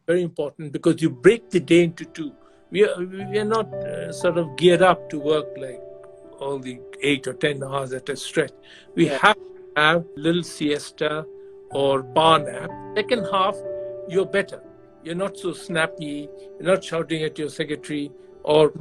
very important because you break the day into two. We are not sort of geared up to work like all the 8 or 10 hours at a stretch. We have to have little siesta or power nap. Second half, you're better. You're not so snappy. You're not shouting at your secretary or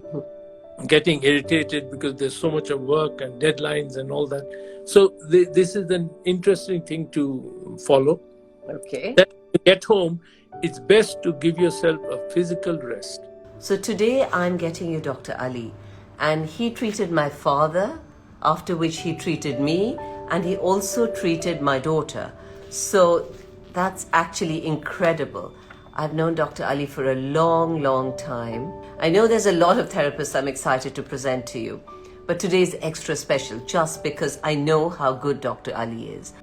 getting irritated because there's so much of work and deadlines and all that. So this is an interesting thing to follow. Okay. Then when you get home, it's best to give yourself a physical rest. So today I'm getting you Dr. Ali, and he treated my father, after which he treated me, and he also treated my daughter. So that's actually incredible. I've known Dr. Ali for a long, long time. I know there's a lot of therapists I'm excited to present to you, but today is extra special just because I know how good Dr. Ali is.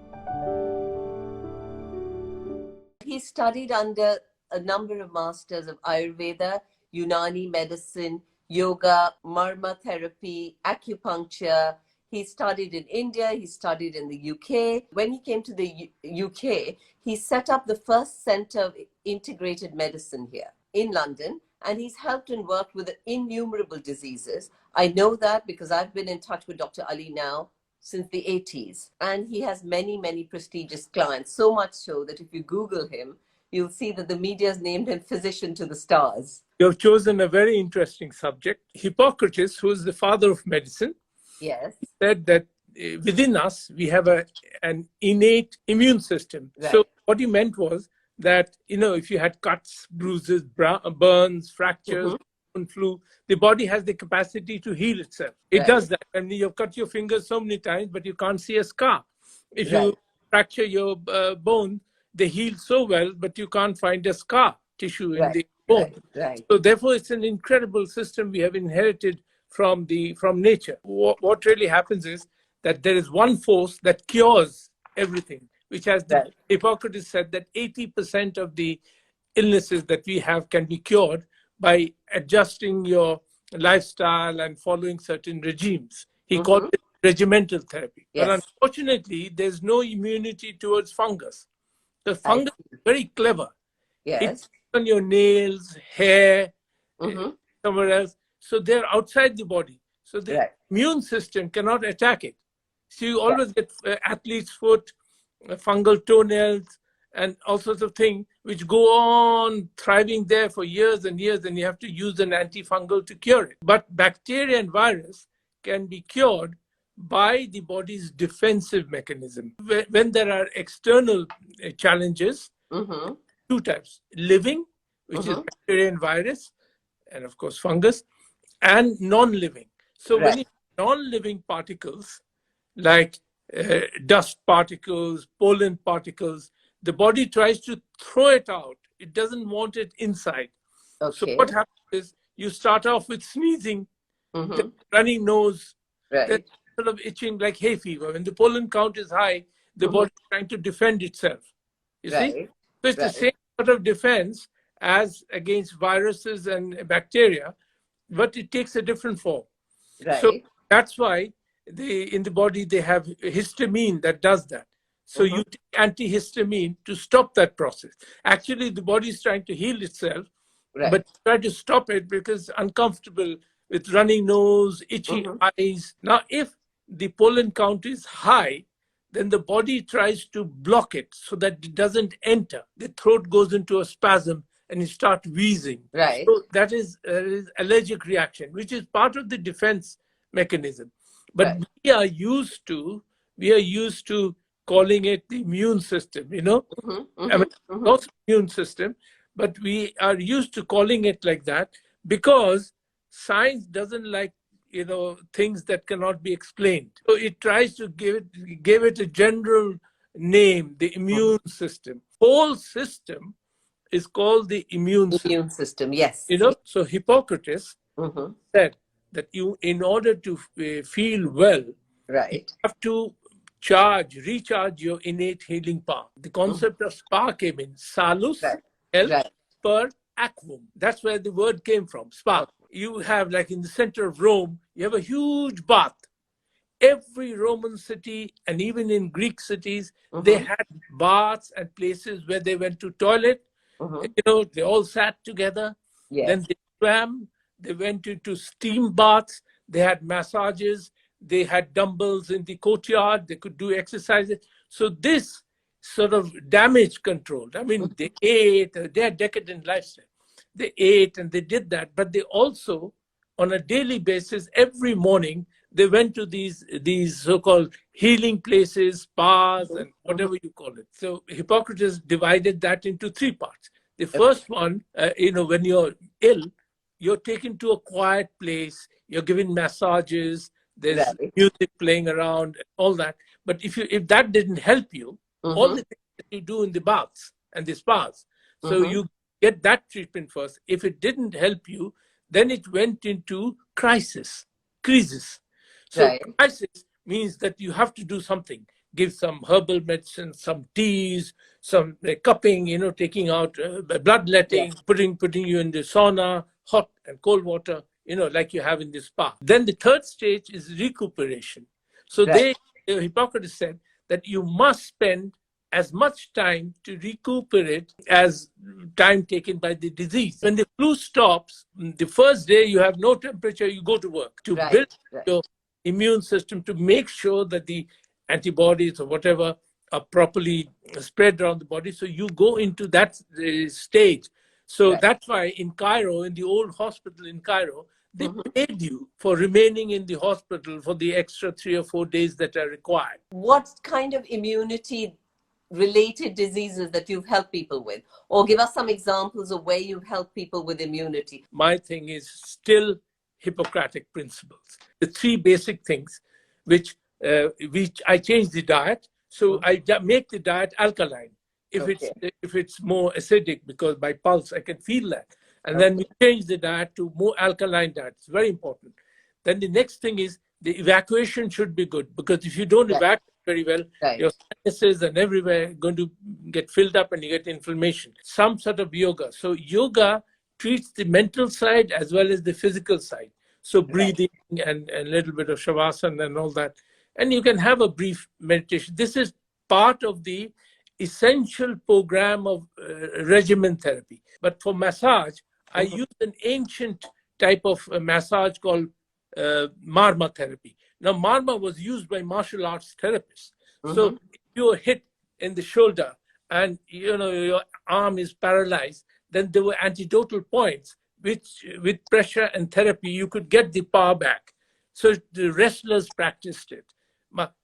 He studied under a number of masters of Ayurveda, Unani medicine, yoga, marma therapy, acupuncture. He studied in India, he studied in the UK. When he came to the UK, he set up the first center of integrated medicine here in London, and he's helped and worked with innumerable diseases. I know that because I've been in touch with Dr. Ali now since the 80s, and he has many, many prestigious clients, so much so that if you Google him, you'll see that the media's named him physician to the stars. You have chosen a very interesting subject. Hippocrates, who is the father of medicine, said that within us, we have an innate immune system. Right. So what he meant was that, if you had cuts, bruises, burns, fractures, flu, the body has the capacity to heal itself. It does that. I mean, you've cut your fingers so many times, but you can't see a scar. If you fracture your bone, they heal so well, but you can't find a scar tissue in the bone. So therefore, it's an incredible system we have inherited from nature. What really happens is that there is one force that cures everything, which has Hippocrates said that 80% of the illnesses that we have can be cured by adjusting your lifestyle and following certain regimes. He called it regimental therapy. But unfortunately, there's no immunity towards fungus. The fungus is very clever. It's on your nails, hair, somewhere else. So they're outside the body. So the immune system cannot attack it. So you always get athlete's foot, fungal toenails, and all sorts of things which go on thriving there for years and years, and you have to use an antifungal to cure it. But bacteria and virus can be cured by the body's defensive mechanism. When there are external challenges, two types: living, which is bacteria and virus, and of course fungus, and non-living. So when you have non-living particles, like dust particles, pollen particles, the body tries to throw it out. It doesn't want it inside. So what happens is you start off with sneezing, then running nose, then sort of itching like hay fever. When the pollen count is high, the body is trying to defend itself. You see? So it's the same sort of defense as against viruses and bacteria, but it takes a different form. So that's why in the body they have histamine that does that. So you take antihistamine to stop that process. Actually, the body is trying to heal itself, but try to stop it because it's uncomfortable with running nose, itchy eyes. Now, if the pollen count is high, then the body tries to block it so that it doesn't enter. The throat goes into a spasm and you start wheezing. So that is allergic reaction, which is part of the defense mechanism. But we are used to calling it the immune system, I mean, not immune system, but we are used to calling it like that because science doesn't like, things that cannot be explained. So it tries to give it a general name, the immune system. Whole system is called the immune system. So Hippocrates said that in order to feel well, you have to recharge your innate healing power. The concept of spa came in. Salus, health, per aquum. That's where the word came from, spa. You have, like in the center of Rome, you have a huge bath. Every Roman city, and even in Greek cities, they had baths and places where they went to toilet, They all sat together. Yes. Then they swam. They went into steam baths. They had massages. They had dumbbells in the courtyard. They could do exercises. So this sort of damage control. I mean, they ate. They had decadent lifestyle. They ate and they did that. But they also, on a daily basis, every morning, they went to these so-called healing places, spas, and whatever you call it. So Hippocrates divided that into three parts. The first one, when you're ill, you're taken to a quiet place, you're given massages, there's music playing around, all that. But if that didn't help you, all the things that you do in the baths and the spas, so you get that treatment first. If it didn't help you, then it went into crisis. So crisis means that you have to do something. Give some herbal medicine, some teas, some cupping, taking out bloodletting, putting you in the sauna, hot and cold water, like you have in the spa. Then the third stage is recuperation. So Hippocrates said that you must spend as much time to recuperate as time taken by the disease. When the flu stops, the first day you have no temperature, you go to work to build your immune system, to make sure that the antibodies or whatever are properly spread around the body. So you go into that stage. So that's why in Cairo, in the old hospital in Cairo, they paid you for remaining in the hospital for the extra 3 or 4 days that are required. What kind of immunity related diseases that you've helped people with? Or give us some examples of where you've helped people with immunity. My thing is still Hippocratic principles. The three basic things which I change the diet. So I make the diet alkaline. If it's more acidic, because by pulse I can feel that. And then we change the diet to more alkaline diet. It's very important. Then the next thing is the evacuation should be good, because if you don't evacuate very well, your sinuses and everywhere are going to get filled up and you get inflammation. Some sort of yoga. So yoga treats the mental side as well as the physical side. So breathing and a little bit of shavasana and all that. And you can have a brief meditation. This is part of the essential program of regimen therapy. But for massage, I use an ancient type of massage called Marma therapy. Now, Marma was used by martial arts therapists. So if you're hit in the shoulder and your arm is paralyzed, then there were antidotal points which, with pressure and therapy, you could get the power back. So the wrestlers practiced it.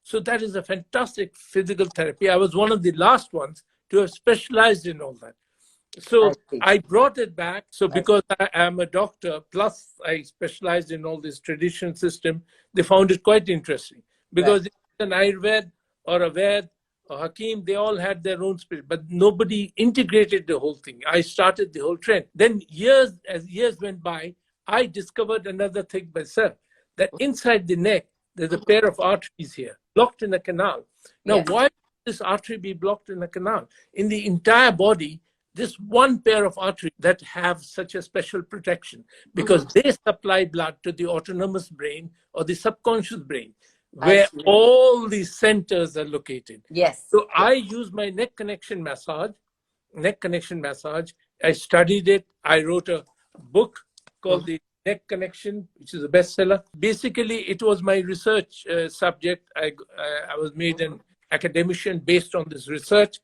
So that is a fantastic physical therapy. I was one of the last ones to have specialized in all that. So I brought it back. So because I am a doctor, plus I specialized in all this traditional system, they found it quite interesting. Because an Ayurved or a Ved or Hakim, they all had their own spirit, but nobody integrated the whole thing. I started the whole trend. Then as years went by, I discovered another thing myself, that inside the neck, there's a pair of arteries here, blocked in a canal. Now, why would this artery be blocked in a canal? In the entire body, this one pair of arteries that have such a special protection, because they supply blood to the autonomous brain or the subconscious brain, where all these centers are located. So I use my neck connection massage. I studied it. I wrote a book called The Neck Connection, which is a bestseller. Basically, it was my research subject. I was made an academician based on this research,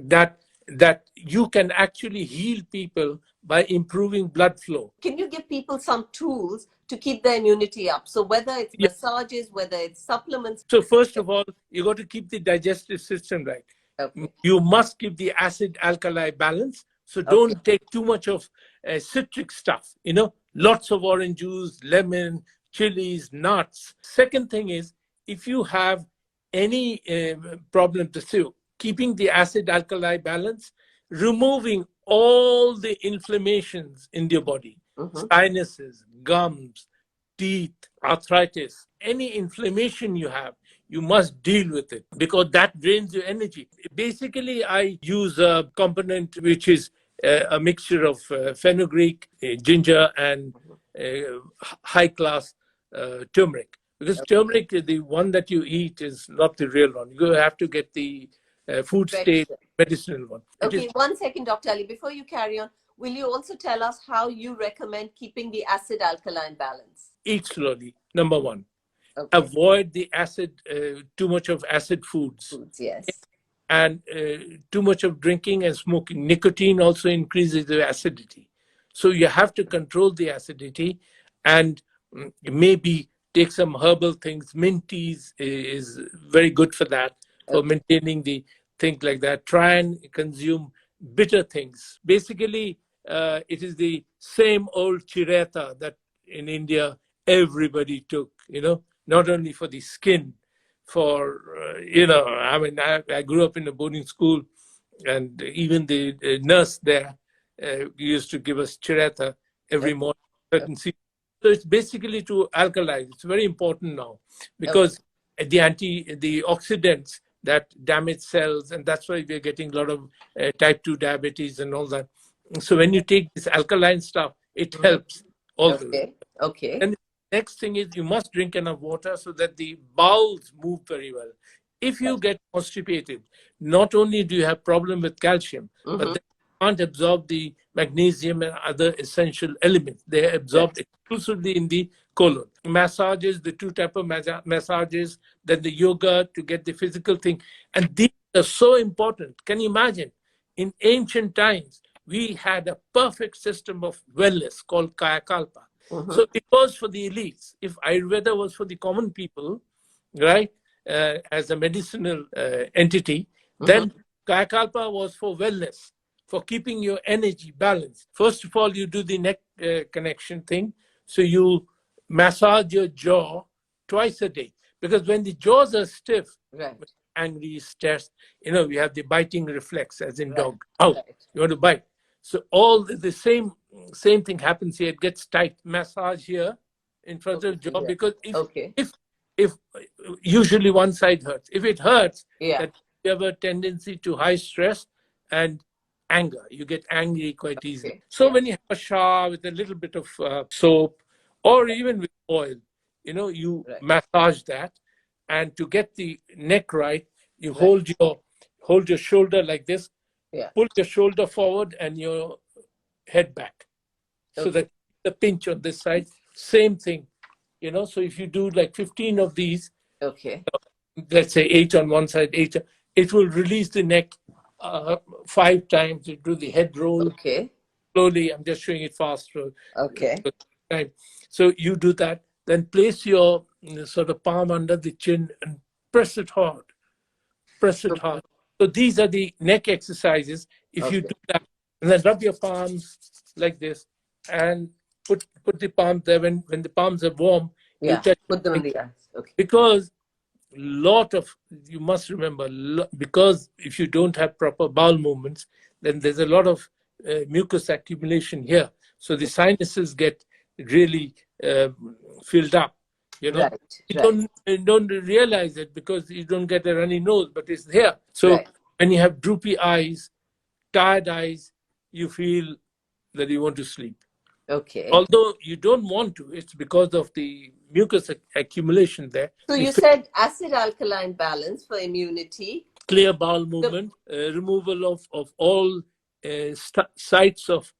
that you can actually heal people by improving blood flow. Can you give people some tools to keep their immunity up? So whether it's massages, whether it's supplements. So first of all, you got to keep the digestive system right. You must keep the acid-alkali balance. So don't take too much of citric stuff, lots of orange juice, lemon, chilies, nuts. Second thing is, if you have any problem to keeping the acid-alkali balance, removing all the inflammations in your body, sinuses, gums, teeth, arthritis, any inflammation you have, you must deal with it, because that drains your energy. Basically, I use a component which is a mixture of fenugreek, ginger, and high-class turmeric. Because turmeric, the one that you eat, is not the real one. You have to get the food state medicinal one. Okay, 1 second, Dr. Ali. Before you carry on, will you also tell us how you recommend keeping the acid-alkaline balance? Eat slowly, number one. Okay. Avoid the acid, too much of acid foods. Yes. And too much of drinking and smoking. Nicotine also increases the acidity. So you have to control the acidity, and maybe take some herbal things. Mint teas is very good for that, for maintaining the things like that. Try and consume bitter things. Basically, it is the same old chireta that in India everybody took, not only for the skin, for, I mean, I grew up in a boarding school, and even the nurse there used to give us chireta every morning. So it's basically to alkalize. It's very important now, because the oxidants that damage cells, and that's why we're getting a lot of type 2 diabetes and all that. So when you take this alkaline stuff, it helps also. Okay. And the next thing is, you must drink enough water so that the bowels move very well. If you get constipated, not only do you have problem with calcium, but they can't absorb the magnesium and other essential elements. They are absorbed exclusively in the colon. Massages, the 2 type of massages, then the yoga to get the physical thing. And these are so important. Can you imagine? In ancient times, we had a perfect system of wellness called Kayakalpa. So it was for the elites. If Ayurveda was for the common people, right, as a medicinal entity, then Kayakalpa was for wellness, for keeping your energy balanced. First of all, you do the neck connection thing. So you massage your jaw twice a day. Because when the jaws are stiff, angry, stressed, we have the biting reflex, as in dog. You want to bite. So all the same thing happens here. It gets tight. Massage here in front of the jaw, because if usually one side hurts. If it hurts, that you have a tendency to high stress and anger. You get angry quite easily. So when you have a shower with a little bit of soap, or even with oil, you massage that. And to get the neck right, you hold your shoulder like this. Pull your shoulder forward and your head back, so that the pinch on this side. Same thing, So if you do like 15 of these, let's say 8 on one side, 8, it will release the neck 5 times. You do the head roll. Slowly. I'm just showing it fast. So you do that. Then place your sort of palm under the chin and press it hard. Press it hard. So these are the neck exercises. If you do that, and then rub your palms like this, and put the palms there. When the palms are warm, you put them in the eyes. Because you must remember, because if you don't have proper bowel movements, then there's a lot of mucus accumulation here. So the sinuses get really filled up. You don't realize it because you don't get a runny nose, but it's there. So when you have droopy eyes, tired eyes, you feel that you want to sleep. Although you don't want to, it's because of the mucus accumulation there. So you said acid-alkaline balance for immunity. Clear bowel movement, removal of all sites of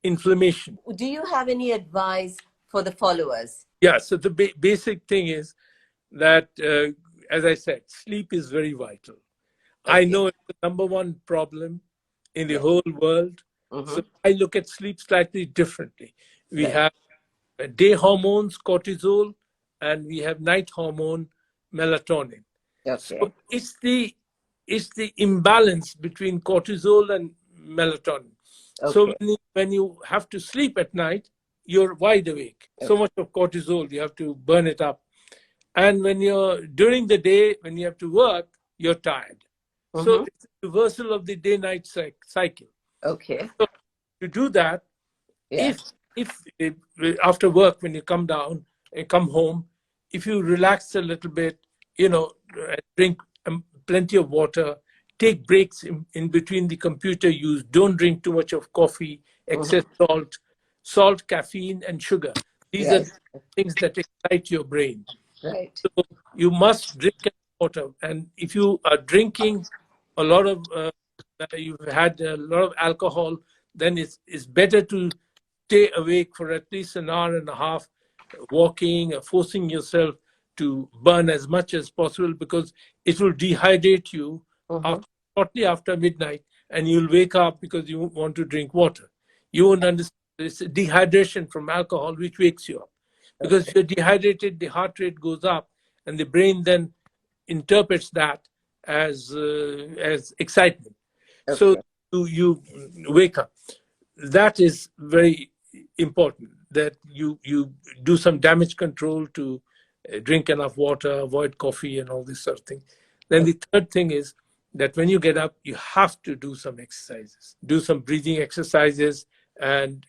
inflammation. Do you have any advice for the followers? Yeah, so the basic thing is that, as I said, sleep is very vital. I know it's the number one problem in the whole world. So I look at sleep slightly differently. We have day hormones, cortisol, and we have night hormone, melatonin. So it's the imbalance between cortisol and melatonin. So when you have to sleep at night, you're wide awake. So much of cortisol, you have to burn it up. And when you're during the day, when you have to work, you're tired. So it's a reversal of the day-night cycle. So to do that, if after work, when you come down and come home, if you relax a little bit, drink plenty of water, take breaks in between the computer use, don't drink too much of coffee, excess salt, caffeine, and sugar. These are things that excite your brain. So you must drink water. And if you are drinking a lot of you've had a lot of alcohol, then it's better to stay awake for at least an hour and a half, walking, forcing yourself to burn as much as possible, because it will dehydrate you shortly after midnight, and you'll wake up because you want to drink water. You won't understand. It's dehydration from alcohol which wakes you up. Because if you're dehydrated, the heart rate goes up, and the brain then interprets that as excitement. So you wake up. That is very important, that you do some damage control to drink enough water, avoid coffee and all this sort of thing. Then the third thing is that when you get up, you have to do some exercises, do some breathing exercises and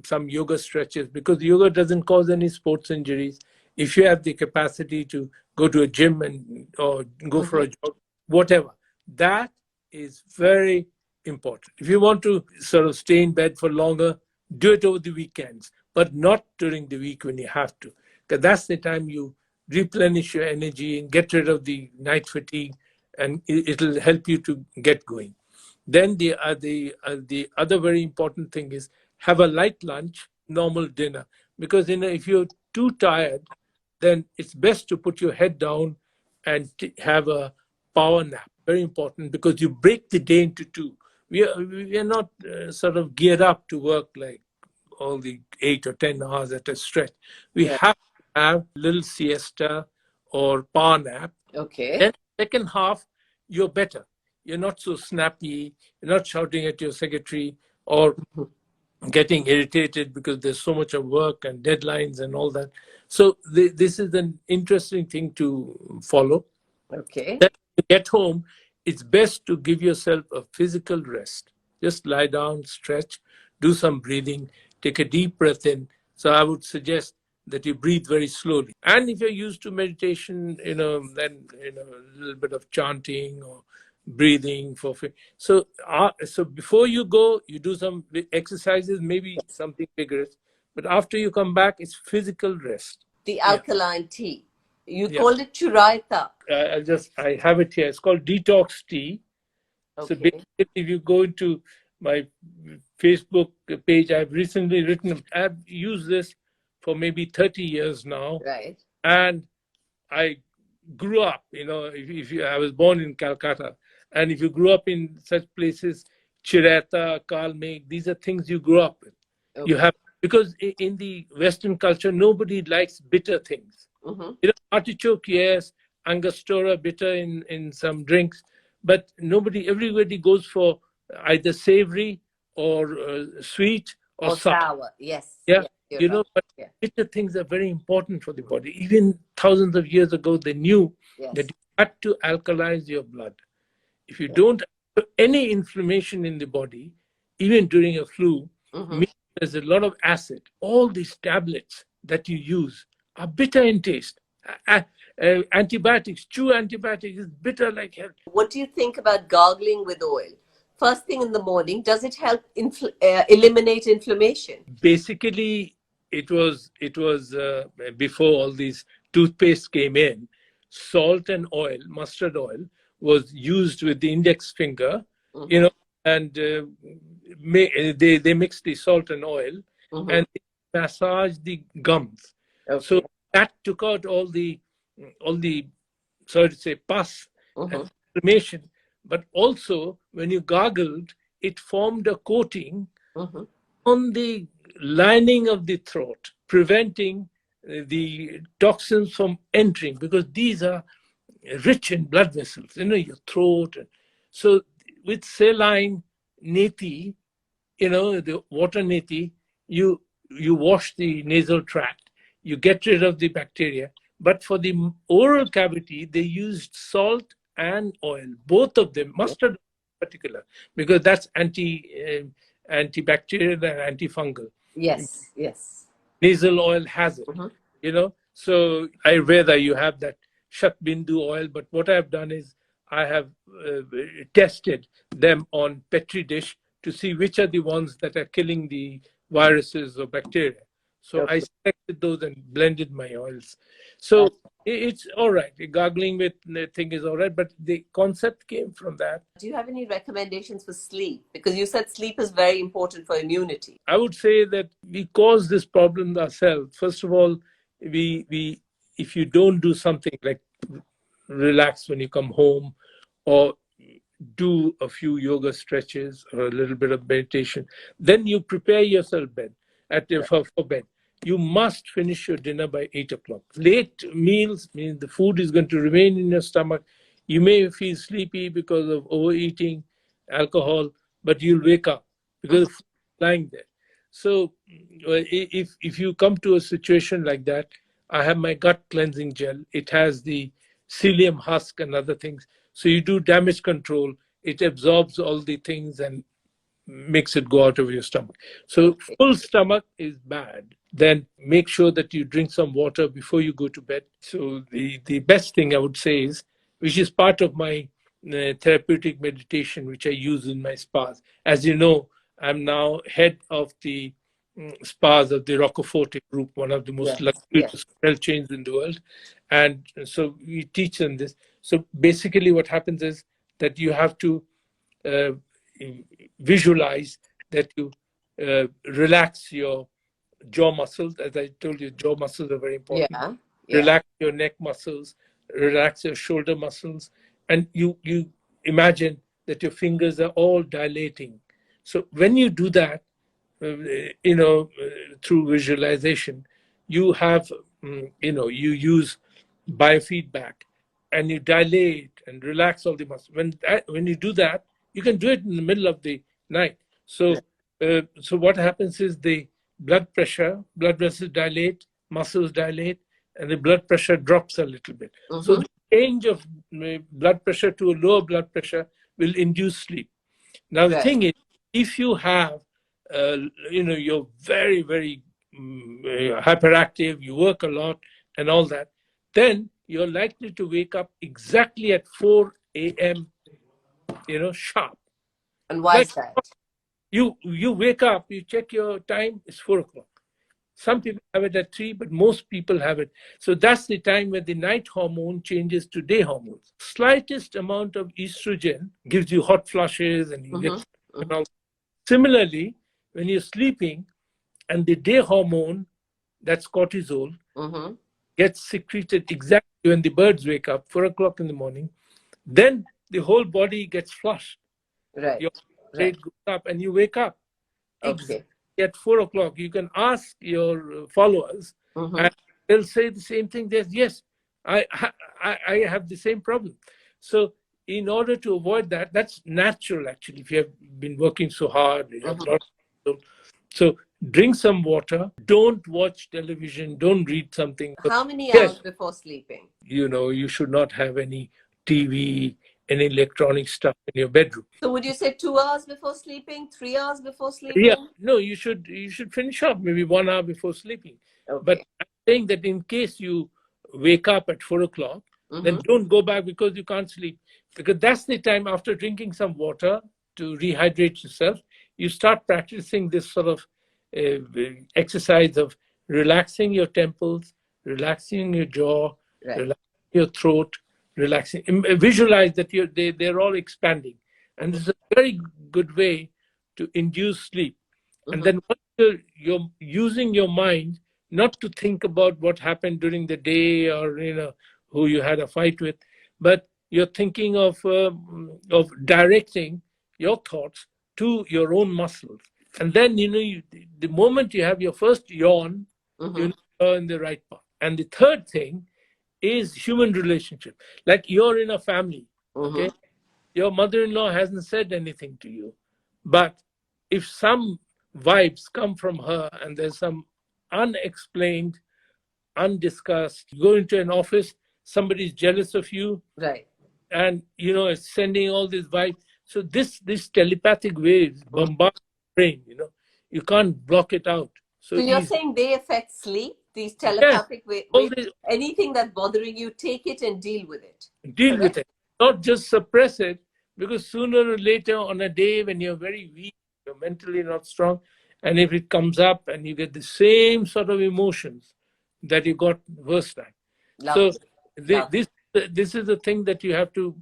some yoga stretches, because yoga doesn't cause any sports injuries. If you have the capacity to go to a gym or go for a jog, whatever, that is very important. If you want to sort of stay in bed for longer, do it over the weekends, but not during the week when you have to, because that's the time you replenish your energy and get rid of the night fatigue, and it'll help you to get going. Then the other very important thing is have a light lunch, normal dinner, because if you're too tired, then it's best to put your head down and have a power nap. Very important, because you break the day into two. We are not sort of geared up to work like all the 8 or 10 hours at a stretch. We have to have a little siesta or power nap. Then second half, you're better. You're not so snappy. You're not shouting at your secretary or getting irritated because there's so much of work and deadlines and all that. So this is an interesting thing to follow. Then when you get home, it's best to give yourself a physical rest. Just lie down, stretch, do some breathing, take a deep breath in. So I would suggest that you breathe very slowly. And if you're used to meditation, then a little bit of chanting or breathing so before you go, you do some exercises, maybe something vigorous, but after you come back, it's physical rest. The alkaline tea, you call it churaita. I have it here. It's called detox tea. So basically, if you go into my Facebook page, I've recently written, I've used this for maybe 30 years now. Right. And I grew up, I was born in Calcutta. And if you grew up in such places, Chirata, Kalmeg, these are things you grew up with. You have, because in the Western culture, nobody likes bitter things. Artichoke, yes, Angostura, bitter in some drinks, but everybody goes for either savory or sweet or sour. Yes. Yeah. But bitter things are very important for the body. Even thousands of years ago, they knew that you had to alkalize your blood. If you don't have any inflammation in the body, even during a flu, there's a lot of acid. All these tablets that you use are bitter in taste. Antibiotics, chew antibiotics is bitter like hell. What do you think about gargling with oil? First thing in the morning, does it help eliminate inflammation? Basically, it was before all these toothpaste came in. Salt and oil, mustard oil, was used with the index finger, and they mix the salt and oil and they massage the gums. So that took out all the sorry to say, pus and inflammation. But also, when you gargled, it formed a coating on the lining of the throat, preventing the toxins from entering, because these are rich in blood vessels, your throat. So with saline neti, the water neti, you wash the nasal tract, you get rid of the bacteria. But for the oral cavity, they used salt and oil, both of them, mustard in particular, because that's antibacterial and antifungal. Yes. Nasal oil has it, So Ayurveda, you have that Shatbindu oil, but what I've done is I have tested them on Petri dish to see which are the ones that are killing the viruses or bacteria. So I selected those and blended my oils. So It's all right. The gargling with the thing is all right, but the concept came from that. Do you have any recommendations for sleep? Because you said sleep is very important for immunity. I would say that we cause this problem ourselves. First of all, we if you don't do something like relax when you come home, or do a few yoga stretches or a little bit of meditation, then you prepare yourself for bed. You must finish your dinner by 8 o'clock. Late meals mean the food is going to remain in your stomach. You may feel sleepy because of overeating, alcohol, but you'll wake up because of lying there. So if you come to a situation like that, I have my gut cleansing gel. It has the psyllium husk and other things. So you do damage control. It absorbs all the things and makes it go out of your stomach. So full stomach is bad. Then make sure that you drink some water before you go to bed. So the best thing I would say is, which is part of my therapeutic meditation, which I use in my spas. As you know, I'm now head of the spas of the Roccaforte group, one of the most luxurious hotel chains in the world. And so we teach them this. So basically what happens is that you have to visualize that you relax your jaw muscles. As I told you, jaw muscles are very important. Relax your neck muscles, relax your shoulder muscles, and you imagine that your fingers are all dilating. So when you do that, through visualization, you have, you use biofeedback, and you dilate and relax all the muscles. When you do that, you can do it in the middle of the night. So what happens is the blood vessels dilate, muscles dilate, and the blood pressure drops a little bit. So the change of blood pressure to a lower blood pressure will induce sleep. Now the thing is, if you have, you're very, very hyperactive, you work a lot and all that, then you're likely to wake up exactly at 4 a.m., sharp. And why is that? You wake up, you check your time, it's 4 o'clock. Some people have it at 3, but most people have it. So that's the time when the night hormone changes to day hormones. Slightest amount of estrogen gives you hot flushes and you get and all. Similarly, when you're sleeping and the day hormone, that's cortisol, gets secreted exactly when the birds wake up, 4 o'clock in the morning, then the whole body gets flushed. Your rate goes up and you wake up. Exactly at 4 o'clock. You can ask your followers and they'll say the same thing. Yes, I have the same problem. So in order to avoid that, that's natural actually. If you have been working so hard, you have a lot of, so drink some water, don't watch television, don't read something. How many hours before sleeping? You should not have any TV, any electronic stuff in your bedroom. So would you say 2 hours before sleeping, 3 hours before sleeping? Yeah, no, you should finish up maybe 1 hour before sleeping. But I'm saying that in case you wake up at 4 o'clock, then don't go back because you can't sleep. Because that's the time after drinking some water to rehydrate yourself, you start practicing this sort of exercise of relaxing your temples, relaxing your jaw, relaxing your throat, relaxing. Visualize that they're all expanding. And this is a very good way to induce sleep. And then once you're using your mind not to think about what happened during the day or who you had a fight with, but you're thinking of directing your thoughts to your own muscles. And then the moment you have your first yawn, you're in the right path. And the third thing is human relationship. Like you're in a family, okay? Your mother-in-law hasn't said anything to you, but if some vibes come from her and there's some unexplained, undiscussed, you go into an office, somebody's jealous of you, and it's sending all these vibes. So this telepathic waves bombard the brain. You can't block it out. So you're saying they affect sleep? These telepathic waves, anything that's bothering you, take it and deal with it. Deal with it. Not just suppress it, because sooner or later on a day when you're very weak, you're mentally not strong, and if it comes up and you get the same sort of emotions that you got first time. So This is the thing that you have to,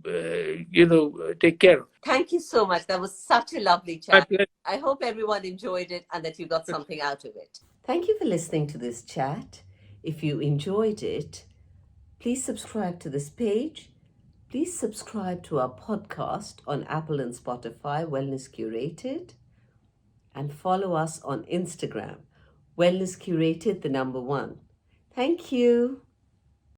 take care of. Thank you so much. That was such a lovely chat. I hope everyone enjoyed it and that you got something out of it. Thank you for listening to this chat. If you enjoyed it, please subscribe to this page. Please subscribe to our podcast on Apple and Spotify, Wellness Curated, and follow us on Instagram, Wellness Curated, the number 1. Thank you.